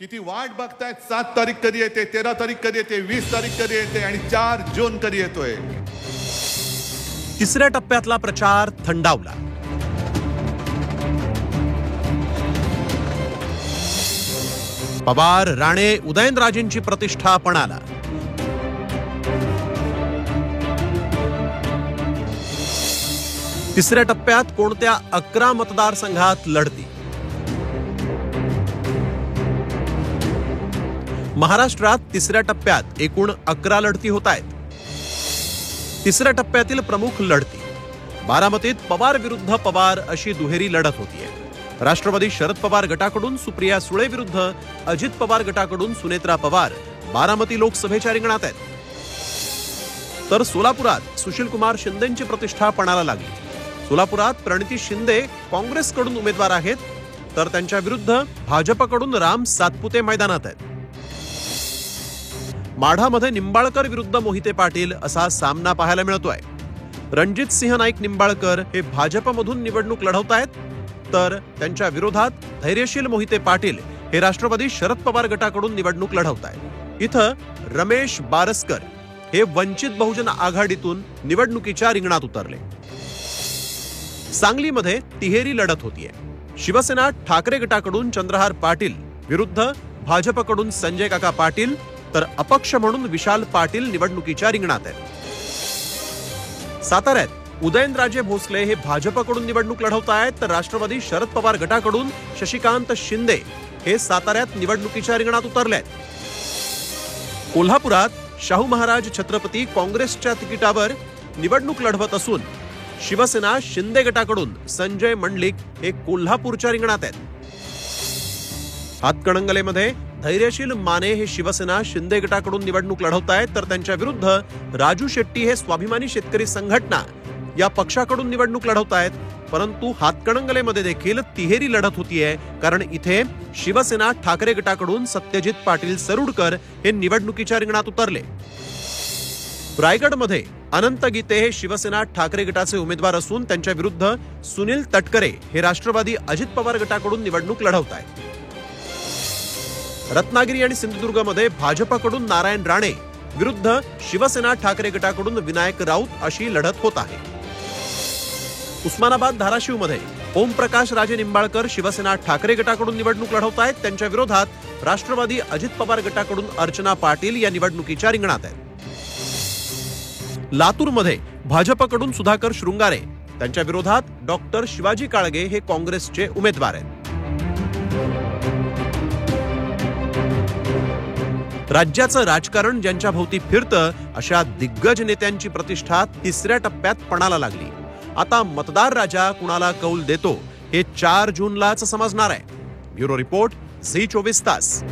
किती वाट बघतायत 7 तारीख कधी येते, 13 तारीख कधी येते, 20 तारीख कधी येते आणि 4 जून कधी येतोय. तिसऱ्या टप्प्यातला प्रचार थंडावला. पवार, राणे, उदयनराजेंची प्रतिष्ठा पणाला. तिसऱ्या टप्प्यात कोणत्या 11 मतदारसंघात लढती? महाराष्ट्रात तिसऱ्या टप्प्यात एकूण 11 लढती होत आहेत. तिसऱ्या टप्प्यातील प्रमुख लढती: बारामतीत पवार विरुद्ध पवार अशी दुहेरी लढत होतीये. राष्ट्रवादी शरद पवार गटाकडून सुप्रिया सुळे विरुद्ध अजित पवार गटाकडून सुनेत्रा पवार बारामती लोकसभेच्या रिंगणात आहेत. तर सोलापुरात सुशीलकुमार शिंदेंची प्रतिष्ठा पणाला लागली. सोलापुरात प्रणिती शिंदे काँग्रेसकडून उमेदवार आहेत, तर त्यांच्या विरुद्ध भाजपकडून राम सातपुते मैदानात आहेत. माढामध्ये निंबाळकर विरुद्ध मोहिते पाटील असा सामना पाहायला मिळतोय. रणजित सिंह नाईक निंबाळकर हे भाजपमधून निवडणूक लढवत आहेत, तर त्यांच्या विरोधात धैर्यशील मोहिते पाटील हे राष्ट्रवादी शरद पवार गटाकडून निवडणूक लढवत आहेत. इथं रमेश बारसकर हे वंचित बहुजन आघाडीतून निवडणुकीच्या रिंगणात उतरले. सांगलीमध्ये तिहेरी लढत होतीये. शिवसेना ठाकरे गटाकडून चंद्रहार पाटील विरुद्ध भाजपकडून संजय काका पाटील, तर अपक्ष म्हणून विशाल पाटील निवडणुकीच्या रिंगणात आहेत. साताऱ्यात उदयनराजे भोसले हे भाजपकडून निवडणूक लढवत आहेत, तर राष्ट्रवादी शरद पवार गटाकडून शशिकांत शिंदे हे साताऱ्यात निवडणुकीच्या रिंगणात उतरले आहेत. कोल्हापुरात शाहू महाराज छत्रपती काँग्रेसच्या तिकिटावर निवडणूक लढवत असून शिवसेना शिंदे गटाकडून संजय मंडलिक हे कोल्हापूरच्या रिंगणात आहेत. हातकणंगलेमध्ये धैर्यशील माने हे शिवसेना शिंदे गटाकडून निवडणूक लढवत आहेत, तर त्यांच्या विरुद्ध राजू शेट्टी हे स्वाभिमानी शेतकरी संघटना या पक्षाकडून निवडणूक लढवत आहेत. परंतु हातकणंगलेमध्ये देखील तिहेरी लढत होतीये, कारण इथे शिवसेना ठाकरे गटाकडून सत्यजित पाटील सरुडकर हे निवडणुकीच्या रिंगणात उतरले. रायगडमध्ये अनंत गीते हे शिवसेना ठाकरे गटाचे उमेदवार असून त्यांच्या विरुद्ध सुनील तटकरे हे राष्ट्रवादी अजित पवार गटाकडून निवडणूक लढवत आहेत. रत्नागिरी आणि सिंधुदुर्गमध्ये भाजपकडून नारायण राणे विरुद्ध शिवसेना ठाकरे गटाकडून विनायक राऊत अशी लढत होत आहे. उस्मानाबाद धाराशिवमध्ये ओमप्रकाश राजे निंबाळकर शिवसेना ठाकरे गटाकडून निवडणूक लढवत आहेत. त्यांच्या विरोधात राष्ट्रवादी अजित पवार गटाकडून अर्चना पाटील या निवडणुकीच्या रिंगणात आहेत. लातूरमध्ये भाजपकडून सुधाकर शृंगारे, त्यांच्या विरोधात डॉक्टर शिवाजी काळगे हे काँग्रेसचे उमेदवार आहेत. राज्याचं राजकारण ज्यांच्या भोवती फिरतं अशा दिग्गज नेत्यांची प्रतिष्ठा तिसऱ्या टप्प्यात पणाला लागली. आता मतदार राजा कुणाला कौल देतो हे 4 जूनलाच समजणार आहे. ब्युरो रिपोर्ट, झी 24 तास.